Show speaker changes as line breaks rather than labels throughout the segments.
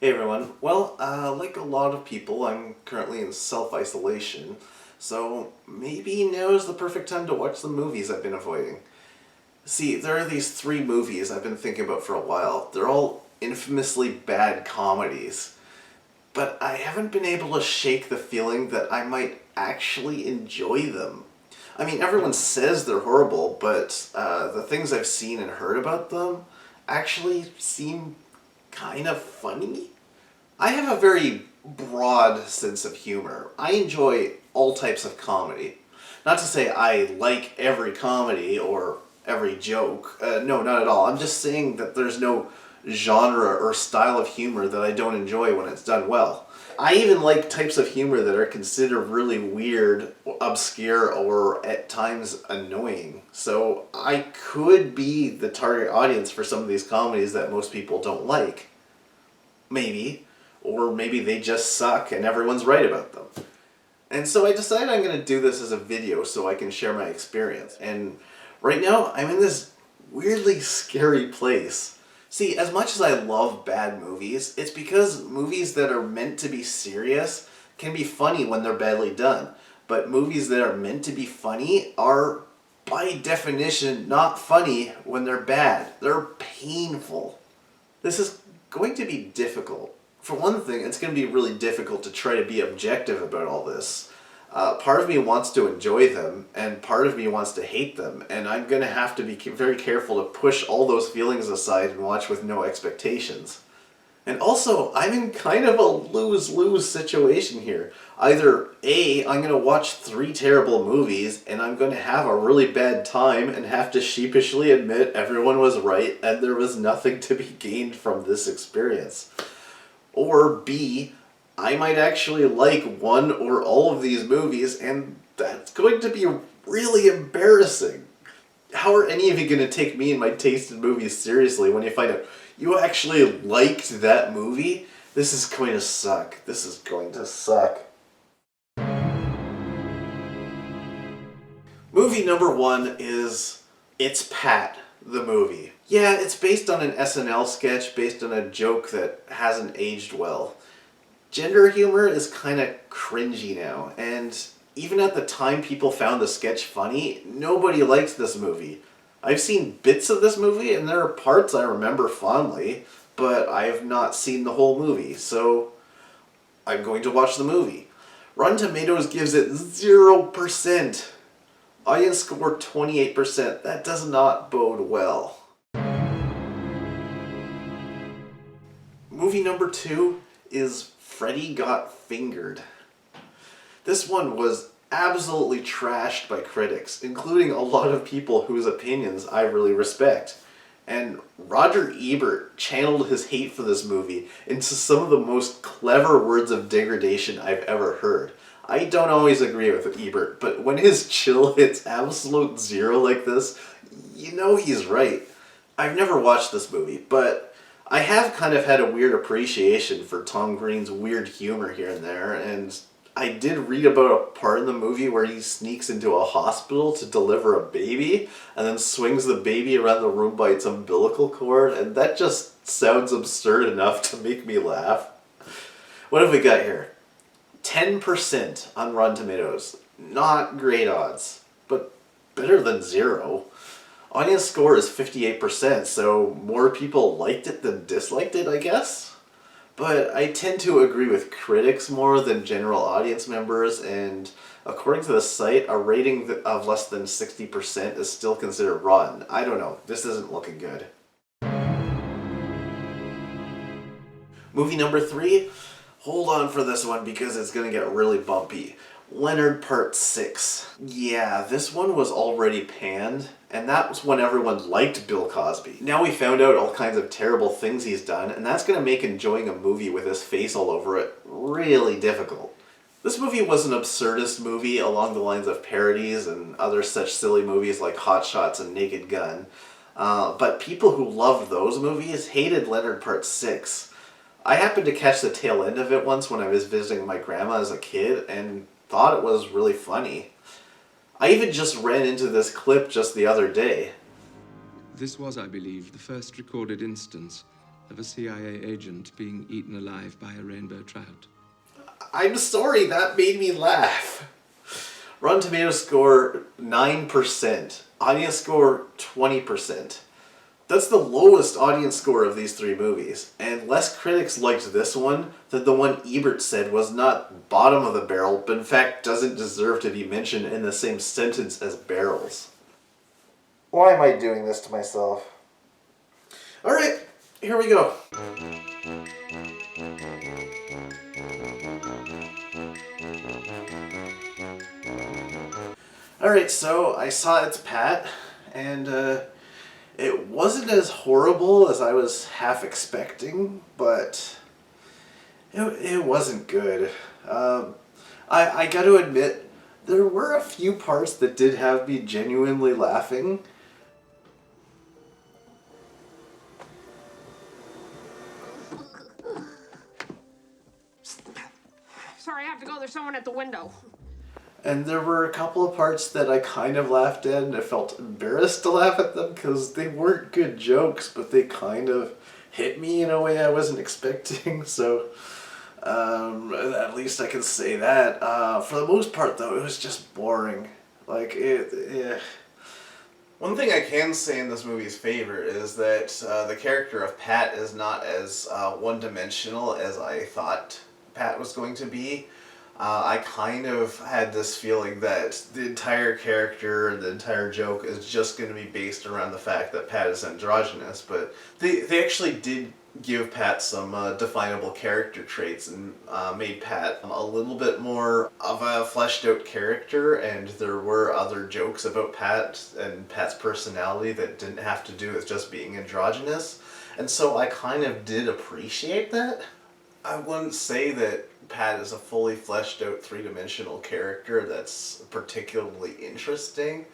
Hey everyone. Well, like a lot of people, I'm currently in self-isolation, so maybe now is the perfect time to watch the movies I've been avoiding. See, there are these three movies I've been thinking about for a while. They're all infamously bad comedies, but I haven't been able to shake the feeling that I might actually enjoy them. I mean, everyone says they're horrible, but the things I've seen and heard about them actually seem kind of funny. I have a very broad sense of humor. I enjoy all types of comedy. Not to say I like every comedy or every joke. No, not at all. I'm just saying that there's no genre or style of humor that I don't enjoy when it's done well. I even like types of humor that are considered really weird, obscure, or at times annoying. So I could be the target audience for some of these comedies that most people don't like. Maybe. Or maybe they just suck and everyone's right about them. And so I decided I'm going to do this as a video so I can share my experience. And right now, I'm in this weirdly scary place. See, as much as I love bad movies, it's because movies that are meant to be serious can be funny when they're badly done. But movies that are meant to be funny are, by definition, not funny when they're bad. They're painful. This is going to be difficult. For one thing, it's going to be really difficult to try to be objective about all this. Part of me wants to enjoy them, and part of me wants to hate them, and I'm going to have to be very careful to push all those feelings aside and watch with no expectations. And also, I'm in kind of a lose-lose situation here. Either A, I'm going to watch three terrible movies, and I'm going to have a really bad time and have to sheepishly admit everyone was right and there was nothing to be gained from this experience. Or B, I might actually like one or all of these movies, and that's going to be really embarrassing. How are any of you going to take me and my taste in movies seriously when you find out you actually liked that movie? This is going to suck. This is going to suck. Movie number one is It's Pat, the movie. Yeah, it's based on an SNL sketch based on a joke that hasn't aged well. Gender humor is kind of cringy now, and even at the time people found the sketch funny, nobody liked this movie. I've seen bits of this movie, and there are parts I remember fondly, but I have not seen the whole movie, so I'm going to watch the movie. Rotten Tomatoes gives it 0%. Audience score 28%. That does not bode well. Movie number two is Freddy Got Fingered. This one was absolutely trashed by critics, including a lot of people whose opinions I really respect. And Roger Ebert channeled his hate for this movie into some of the most clever words of degradation I've ever heard. I don't always agree with Ebert, but when his chill hits absolute zero like this, you know he's right. I've never watched this movie, but I have kind of had a weird appreciation for Tom Green's weird humor here and there, and I did read about a part in the movie where he sneaks into a hospital to deliver a baby, and then swings the baby around the room by its umbilical cord, and that just sounds absurd enough to make me laugh. What have we got here? 10% on Rotten Tomatoes. Not great odds, but better than zero. Audience score is 58%, so more people liked it than disliked it, I guess? But I tend to agree with critics more than general audience members, and according to the site, a rating of less than 60% is still considered rotten. I don't know, this isn't looking good. Movie number three, hold on for this one because it's going to get really bumpy. Leonard Part 6. Yeah, this one was already panned, and that was when everyone liked Bill Cosby. Now we found out all kinds of terrible things he's done, and that's going to make enjoying a movie with his face all over it really difficult. This movie was an absurdist movie along the lines of parodies and other such silly movies like Hot Shots and Naked Gun, but people who loved those movies hated Leonard Part 6. I happened to catch the tail end of it once when I was visiting my grandma as a kid, and thought it was really funny. I even just ran into this clip just the other day.
This was, I believe, the first recorded instance of a CIA agent being eaten alive by a rainbow trout.
I'm sorry, that made me laugh. Rotten Tomatoes score 9%. Audience score 20%. That's the lowest audience score of these three movies. And less critics liked this one than the one Ebert said was not bottom of the barrel, but in fact doesn't deserve to be mentioned in the same sentence as Barrels. Why am I doing this to myself? Alright, here we go. Alright, so I saw It's Pat, and it wasn't as horrible as I was half expecting, but it wasn't good. I got to admit, there were a few parts that did have me genuinely laughing.
Sorry, I have to go. There's someone at the window.
And there were a couple of parts that I kind of laughed at, and I felt embarrassed to laugh at them because they weren't good jokes, but they kind of hit me in a way I wasn't expecting. So at least I can say that. For the most part, though, it was just boring. Like it. One thing I can say in this movie's favor is that the character of Pat is not as one-dimensional as I thought Pat was going to be. I kind of had this feeling that the entire character and the entire joke is just going to be based around the fact that Pat is androgynous, but they actually did give Pat some definable character traits and made Pat a little bit more of a fleshed out character, and there were other jokes about Pat and Pat's personality that didn't have to do with just being androgynous, and so I kind of did appreciate that. I wouldn't say that Pat is a fully fleshed out three-dimensional character that's particularly interesting.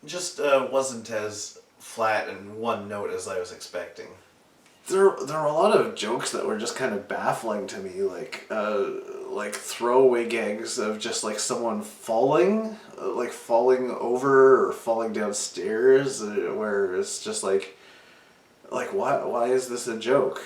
Just wasn't as flat and one note as I was expecting. There are a lot of jokes that were just kind of baffling to me, like throwaway gags of just like someone falling over or falling downstairs, where it's just like why is this a joke?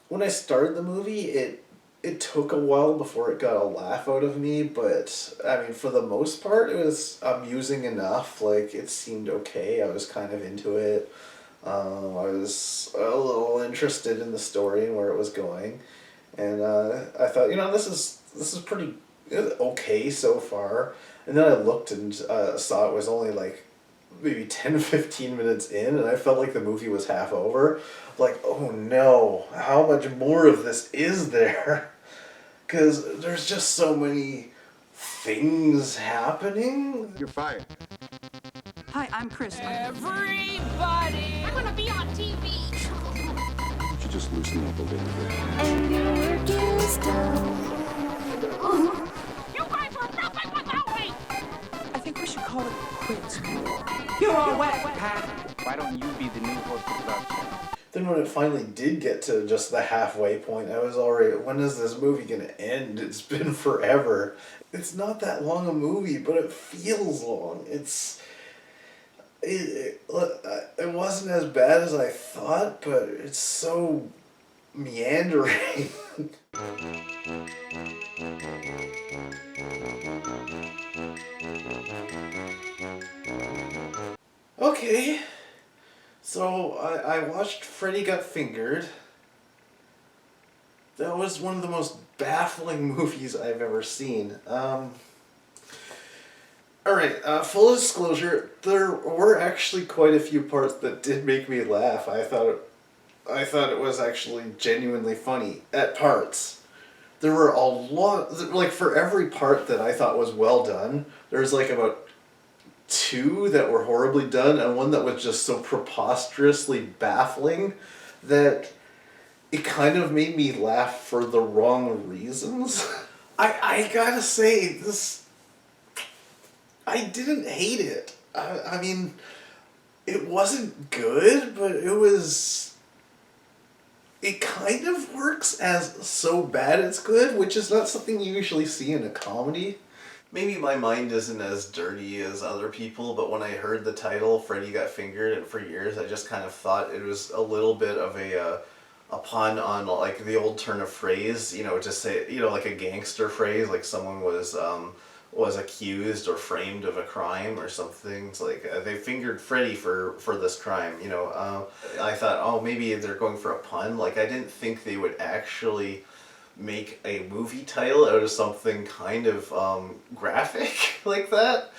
When I started the movie, it took a while before it got a laugh out of me, but I mean, for the most part, it was amusing enough. Like, it seemed okay. I was kind of into it. I was a little interested in the story and where it was going, and I thought, this is pretty okay so far. And then I looked and saw it was only like maybe 10-15 minutes in, and I felt like the movie was half over. Like, oh no, how much more of this is there? Because there's just so many things happening.
You're fired.
Hi, I'm Chris.
Everybody! I'm gonna be on TV!
You should just loosen up a little bit.
And your work is done.
You guys were nothing without me!
I think we should call it quits.
You're all wet, Pat.
Why don't you be the new host of that show?
Then when it finally did get to just the halfway point, I was already, when is this movie going to end? It's been forever. It's not that long a movie, but it feels long. It wasn't as bad as I thought, but it's so meandering. Okay. So, I watched Freddy Got Fingered. That was one of the most baffling movies I've ever seen. Alright, full disclosure, there were actually quite a few parts that did make me laugh. I thought it was actually genuinely funny, at parts. There were a lot, like for every part that I thought was well done, there's like about 2 that were horribly done, and one that was just so preposterously baffling that it kind of made me laugh for the wrong reasons. I gotta say, this... I didn't hate it. I mean, it wasn't good, but it kind of works as so bad it's good, which is not something you usually see in a comedy. Maybe my mind isn't as dirty as other people, but when I heard the title, Freddy Got Fingered, and for years I just kind of thought it was a little bit of a pun on like the old turn of phrase, to say, like a gangster phrase, like someone was accused or framed of a crime or something. It's like they fingered Freddy for this crime, I thought, oh, maybe they're going for a pun. Like, I didn't think they would actually make a movie title out of something kind of graphic like that.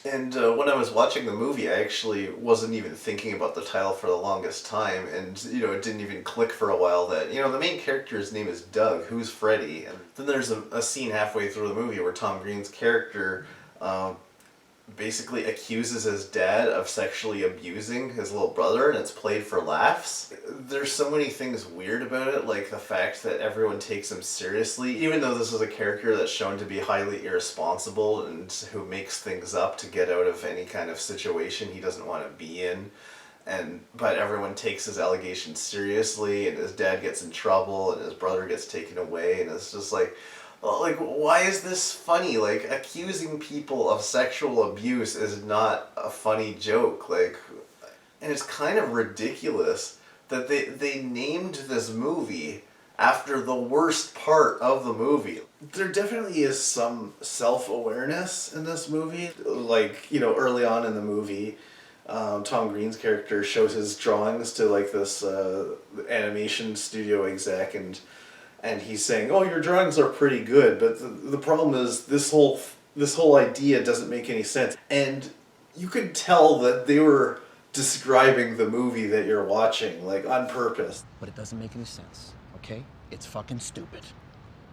And when I was watching the movie, I actually wasn't even thinking about the title for the longest time, and it didn't even click for a while that the main character's name is Doug, who's Freddy. And then there's a scene halfway through the movie where Tom Green's character basically accuses his dad of sexually abusing his little brother, and it's played for laughs. There's so many things weird about it, like the fact that everyone takes him seriously, even though this is a character that's shown to be highly irresponsible and who makes things up to get out of any kind of situation he doesn't want to be in. But everyone takes his allegations seriously, and his dad gets in trouble, and his brother gets taken away, and it's just like, why is this funny? Like, accusing people of sexual abuse is not a funny joke. And it's kind of ridiculous that they named this movie after the worst part of the movie. There definitely is some self-awareness in this movie. Like, early on in the movie, Tom Green's character shows his drawings to this animation studio exec, and he's saying, "Oh, your drawings are pretty good, but the problem is this whole idea doesn't make any sense." And you could tell that they were describing the movie that you're watching, on purpose.
But it doesn't make any sense, okay? It's fucking stupid,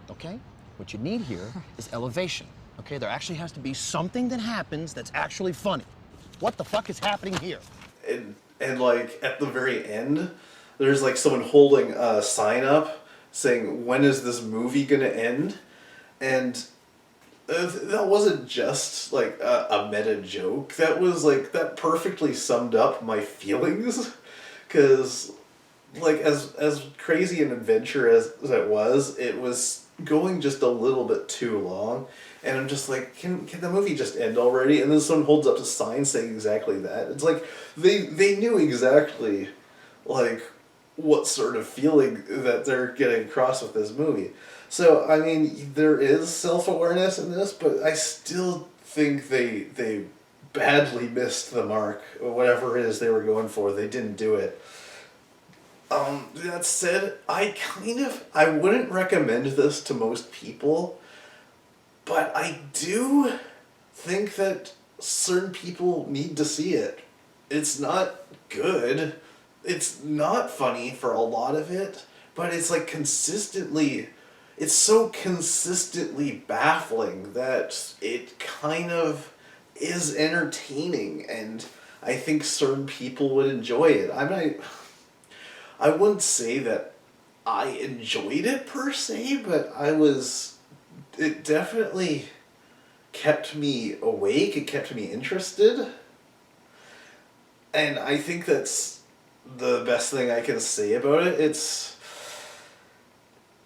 okay? What you need here is elevation, okay? There actually has to be something that happens that's actually funny. What the fuck is happening here?
And at the very end, there's someone holding a sign up saying, "When is this movie gonna end?" And that wasn't just a meta joke. That was that perfectly summed up my feelings, because as crazy an adventure as it was going just a little bit too long, and I'm just like, can the movie just end already? And then someone holds up a sign saying exactly that. It's like they knew exactly what sort of feeling that they're getting across with this movie. So, I mean, there is self-awareness in this, but I still think they badly missed the mark. Whatever it is they were going for, they didn't do it. That said, I wouldn't recommend this to most people, but I do think that certain people need to see it. It's not good. It's not funny for a lot of it, but it's it's so consistently baffling that it kind of is entertaining, and I think certain people would enjoy it. I wouldn't say that I enjoyed it per se, but it definitely kept me awake, it kept me interested, and I think that's the best thing I can say about it.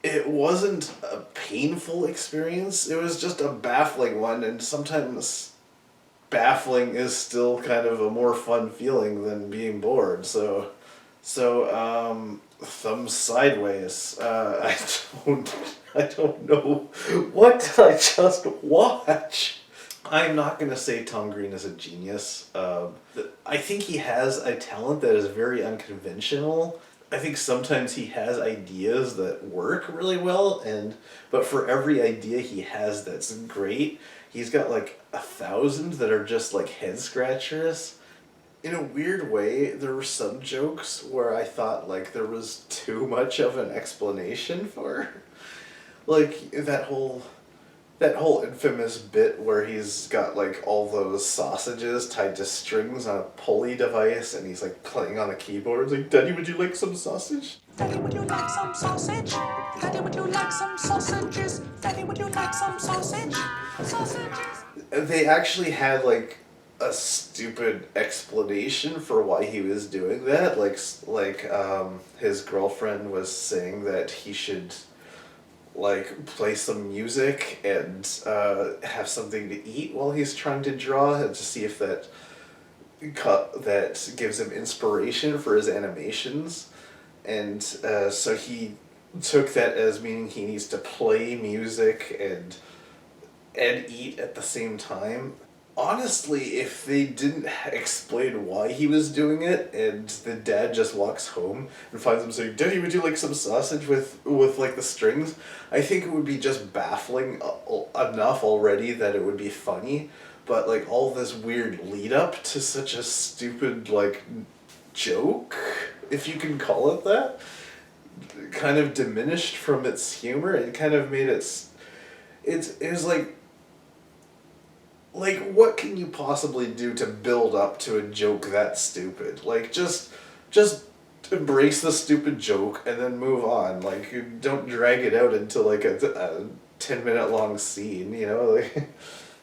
It wasn't a painful experience, it was just a baffling one, and sometimes baffling is still kind of a more fun feeling than being bored, so thumbs sideways. I don't know, what did I just watch? I'm not going to say Tom Green is a genius. I think he has a talent that is very unconventional. I think sometimes he has ideas that work really well, but for every idea he has that's great, he's got 1,000 that are just head scratchers. In a weird way, there were some jokes where I thought there was too much of an explanation for. That whole infamous bit where he's got all those sausages tied to strings on a pulley device, and he's playing on a keyboard. It's "Daddy, would you like some sausage?
Daddy, would you like some sausage? Daddy, would you like some sausages? Daddy, would you like some sausage? Sausages.
They actually had a stupid explanation for why he was doing that. His girlfriend was saying that he should like play some music and have something to eat while he's trying to draw, and to see if that gives him inspiration for his animations. And so he took that as meaning he needs to play music and eat at the same time. Honestly, if they didn't explain why he was doing it, and the dad just walks home and finds him saying, "Daddy, would you like some sausage with like the strings?" I think it would be just baffling enough already that it would be funny, but like all this weird lead up to such a stupid like joke, if you can call it that, kind of diminished from its humor. It kind of made it was like, what can you possibly do to build up to a joke that stupid? Like, just embrace the stupid joke and then move on. Like, don't drag it out into, like, a 10-minute long scene, you know? Like,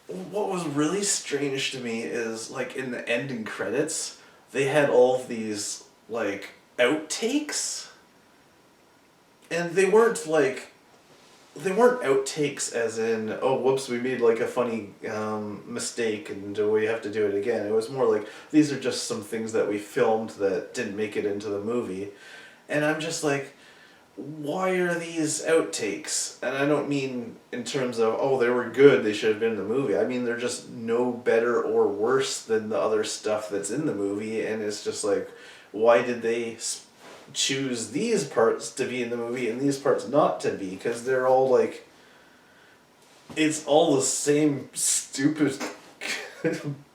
what was really strange to me is, like, in the ending credits, they had all of these, like, outtakes. And they weren't outtakes as in, oh, whoops, we made like a funny mistake and we have to do it again. It was more like, these are just some things that we filmed that didn't make it into the movie. And I'm just like, why are these outtakes? And I don't mean in terms of, oh, they were good, they should have been in the movie. I mean, they're just no better or worse than the other stuff that's in the movie. And it's just like, why did they choose these parts to be in the movie and these parts not to be? Because they're all like, it's all the same stupid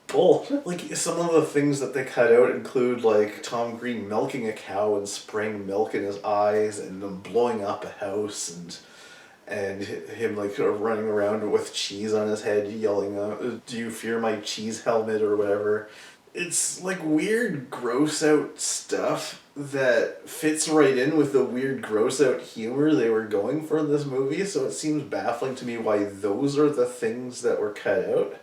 bull. Like, some of the things that they cut out include like Tom Green milking a cow and spraying milk in his eyes, and them blowing up a house, and him like running around with cheese on his head yelling, "Do you fear my cheese helmet?" or whatever. It's like weird gross out stuff that fits right in with the weird gross out humor they were going for in this movie, so it seems baffling to me why those are the things that were cut out.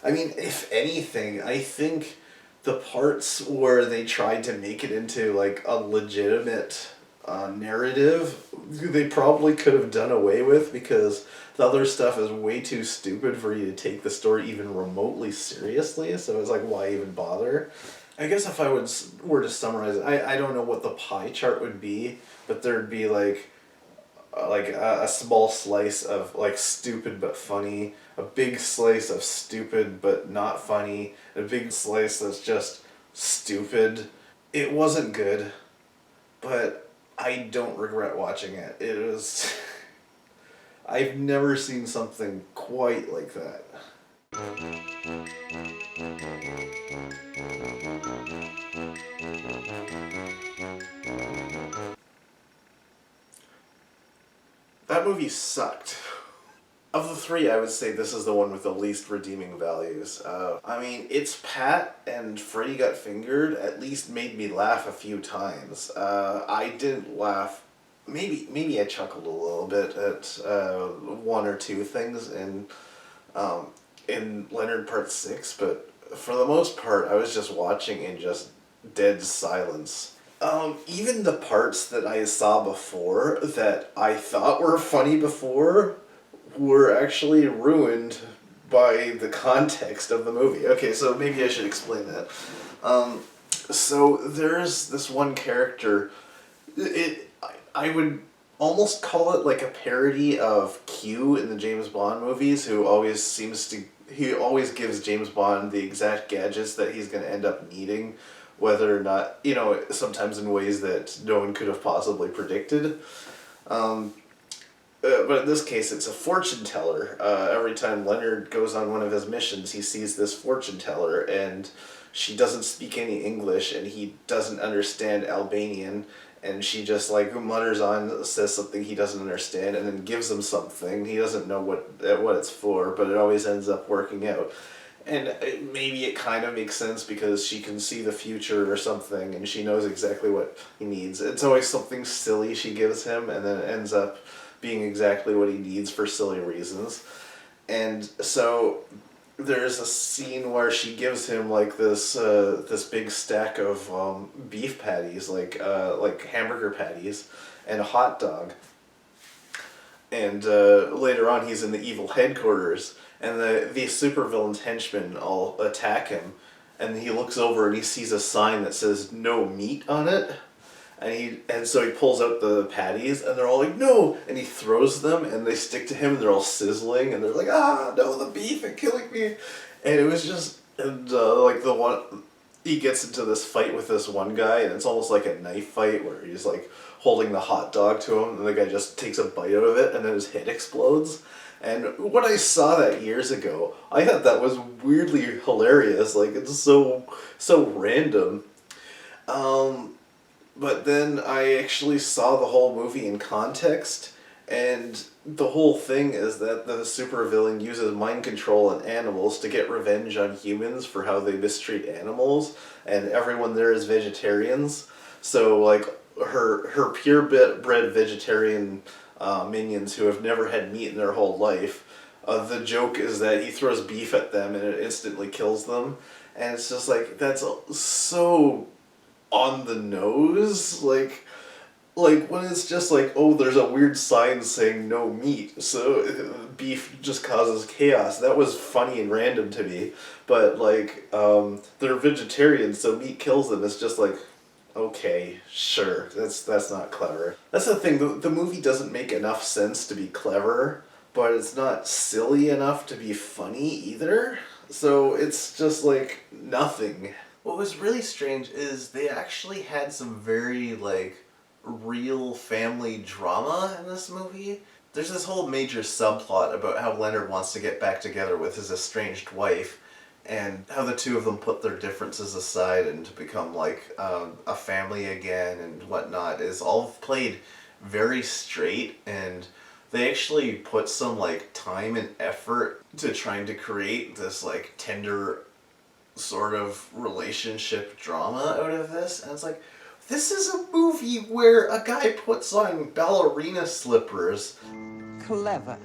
I mean, if anything, I think the parts where they tried to make it into like a legitimate narrative, they probably could have done away with, because the other stuff is way too stupid for you to take the story even remotely seriously, so it's like, why even bother? I guess if I were to summarize it, I don't know what the pie chart would be, but there'd be like a small slice of like stupid but funny, a big slice of stupid but not funny, a big slice that's just stupid. It wasn't good, but I don't regret watching it. It was... I've never seen something quite like that. That movie sucked. Of the three, I would say this is the one with the least redeeming values. I mean, It's Pat and Freddy Got Fingered at least made me laugh a few times. I didn't laugh. Maybe I chuckled a little bit at one or two things in Leonard Part 6, but for the most part, I was just watching in just dead silence. Even the parts that I saw before that I thought were funny before were actually ruined by the context of the movie. Okay, so maybe I should explain that. So there's this one character. I would almost call it like a parody of Q in the James Bond movies, who always gives James Bond the exact gadgets that he's going to end up needing, whether or not, sometimes in ways that no one could have possibly predicted. But in this case, it's a fortune teller. Every time Leonard goes on one of his missions, he sees this fortune teller, and she doesn't speak any English, and he doesn't understand Albanian, and she just mutters on, says something he doesn't understand, and then gives him something. He doesn't know what it's for, but it always ends up working out. And maybe it kind of makes sense because she can see the future or something, and she knows exactly what he needs. It's always something silly she gives him, and then it ends up being exactly what he needs for silly reasons. And so there's a scene where she gives him like this big stack of beef patties, like hamburger patties, and a hot dog. And later on, he's in the evil headquarters, and the supervillain's henchmen all attack him, and he looks over and he sees a sign that says "No meat" on it, and so he pulls out the patties, and they're all like "No!" and he throws them, and they stick to him, and they're all sizzling, and they're like, "Ah, no, the beef is killing me," and it was just like the one. He gets into this fight with this one guy, and it's almost like a knife fight where he's like holding the hot dog to him, and the guy just takes a bite out of it, and then his head explodes. And when I saw that years ago, I thought that was weirdly hilarious. Like, it's so random. But then I actually saw the whole movie in context, and the whole thing is that the supervillain uses mind control on animals to get revenge on humans for how they mistreat animals, and everyone there is vegetarians. So, like, her purebred vegetarian minions who have never had meat in their whole life, the joke is that he throws beef at them and it instantly kills them. And it's just like, that's so on the nose. Like when it's just like, oh, there's a weird sign saying no meat, so beef just causes chaos. That was funny and random to me. But like, they're vegetarians, so meat kills them. It's just like, okay, sure, that's not clever. That's the thing, the movie doesn't make enough sense to be clever, but it's not silly enough to be funny either. So it's just like nothing. What was really strange is they actually had some very like real family drama in this movie. There's this whole major subplot about how Leonard wants to get back together with his estranged wife, and how the two of them put their differences aside and to become like a family again and whatnot is all played very straight, and they actually put some like time and effort to trying to create this like tender sort of relationship drama out of this. And it's like, this is a movie where a guy puts on ballerina slippers.
Clever,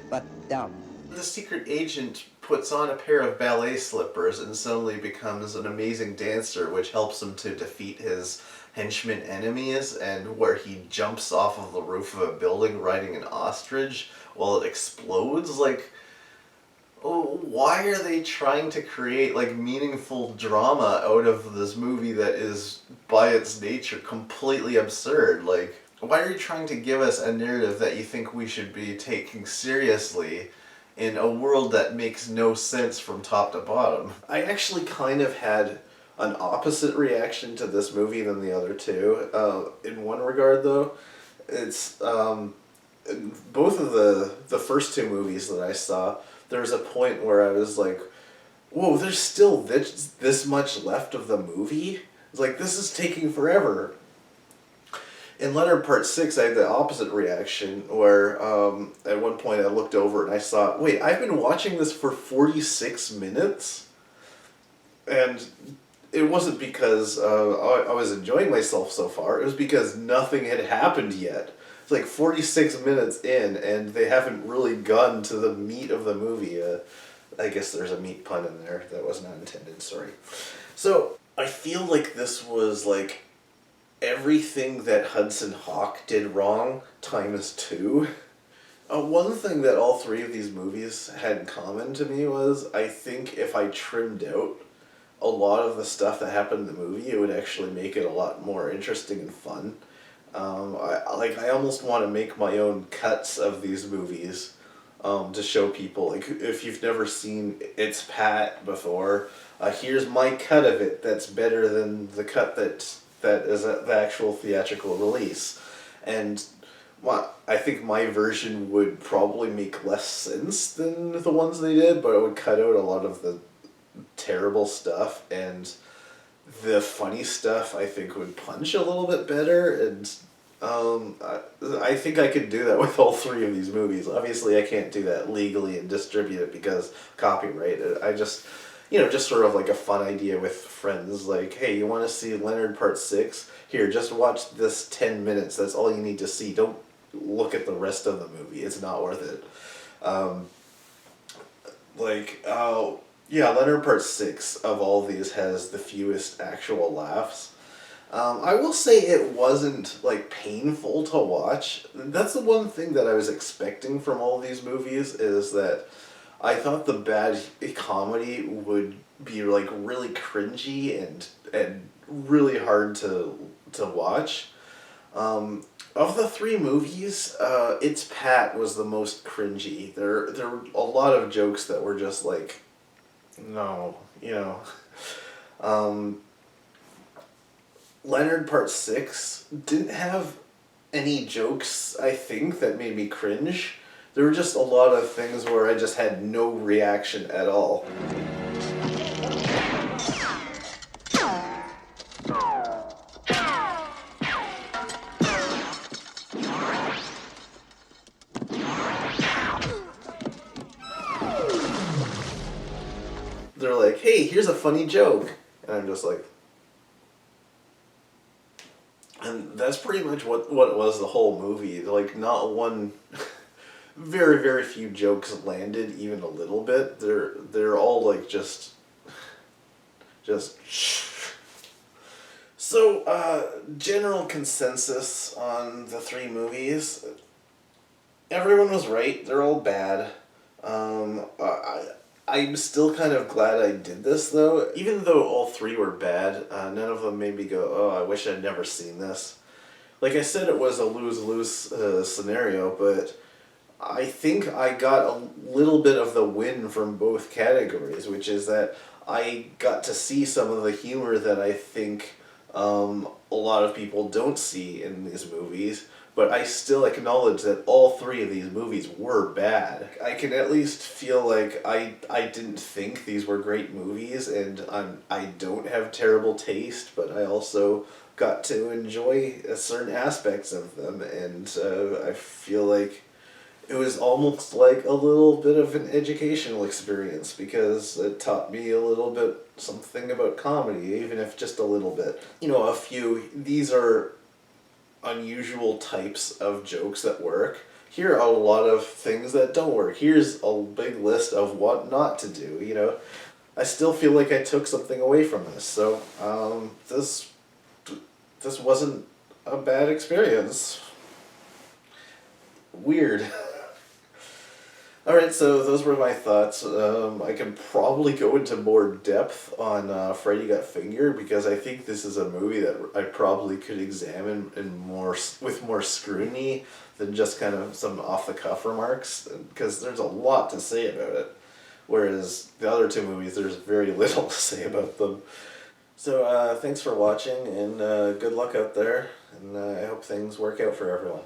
but dumb.
The secret agent puts on a pair of ballet slippers and suddenly becomes an amazing dancer, which helps him to defeat his henchmen enemies, and where he jumps off of the roof of a building riding an ostrich while it explodes. Like, oh, why are they trying to create like meaningful drama out of this movie that is by its nature completely absurd? Like, why are you trying to give us a narrative that you think we should be taking seriously in a world that makes no sense from top to bottom? I actually kind of had an opposite reaction to this movie than the other two. In one regard, though, it's in both of the first two movies that I saw, there was a point where I was like, whoa, there's still this much left of the movie? It's like, this is taking forever. In Leonard Part 6, I had the opposite reaction, where at one point I looked over and I saw, wait, I've been watching this for 46 minutes? And it wasn't because I was enjoying myself so far, it was because nothing had happened yet. It's like 46 minutes in, and they haven't really gone to the meat of the movie. I guess there's a meat pun in there. That was not intended, sorry. So, I feel like this was like everything that Hudson Hawk did wrong times 2. One thing that all three of these movies had in common to me was, I think if I trimmed out a lot of the stuff that happened in the movie, it would actually make it a lot more interesting and fun. I almost want to make my own cuts of these movies to show people. Like, if you've never seen It's Pat before, here's my cut of it that's better than the cut that is the actual theatrical release. And I think my version would probably make less sense than the ones they did, but it would cut out a lot of the terrible stuff, and the funny stuff I think would punch a little bit better. And I think I could do that with all three of these movies. Obviously I can't do that legally and distribute it because copyright. I just, just sort of like a fun idea with friends, like, hey, you want to see Leonard Part 6? Here, just watch this 10 minutes, that's all you need to see. Don't look at the rest of the movie, it's not worth it. Like, yeah, Leonard Part 6 of all these has the fewest actual laughs. I will say it wasn't, like, painful to watch. That's the one thing that I was expecting from all these movies, is that I thought the bad comedy would be, like, really cringy and really hard to watch. Of the three movies, It's Pat was the most cringy. There were a lot of jokes that were just like, no, you know. Leonard Part 6 didn't have any jokes, I think, that made me cringe. There were just a lot of things where I just had no reaction at all. They're like, hey, here's a funny joke. And I'm just like... And that's pretty much what it was the whole movie. Like, not one... very, very few jokes landed even a little bit. They're all, like, just... So, general consensus on the three movies. Everyone was right. They're all bad. I'm still kind of glad I did this, though. Even though all three were bad, none of them made me go, oh, I wish I'd never seen this. Like I said, it was a lose-lose scenario, but I think I got a little bit of the win from both categories, which is that I got to see some of the humor that I think a lot of people don't see in these movies, but I still acknowledge that all three of these movies were bad. I can at least feel like I didn't think these were great movies, and I don't have terrible taste, but I also got to enjoy certain aspects of them, and I feel like it was almost like a little bit of an educational experience, because it taught me a little bit something about comedy, even if just a little bit. You know, these are unusual types of jokes that work. Here are a lot of things that don't work. Here's a big list of what not to do, you know. I still feel like I took something away from this, so this wasn't a bad experience. Weird. Alright, so those were my thoughts. I can probably go into more depth on Freddy Got Fingered, because I think this is a movie that I probably could examine with more scrutiny than just kind of some off-the-cuff remarks, because there's a lot to say about it. Whereas the other two movies, there's very little to say about them. So thanks for watching, and good luck out there, and I hope things work out for everyone.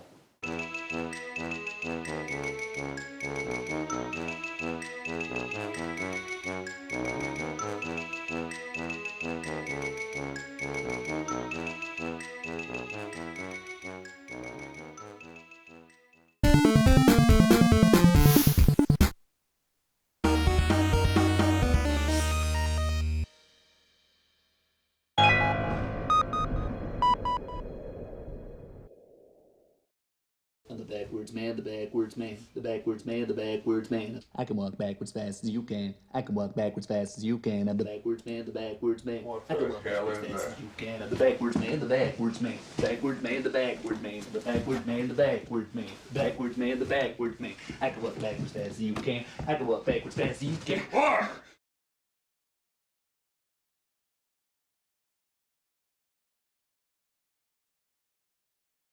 I'm the backwards man, the backwards man, the backwards man, the backwards man. I can walk backwards fast as you can. I can walk backwards fast as you can. I'm the backwards man, the backwards man. I can walk backwards fast as you can. I'm the backwards man, the backwards man. Backwards man, the backwards man. The backwards man, the backwards man. Backwards man, the backwards man. I can walk backwards fast as you can. I can walk backwards fast as you can.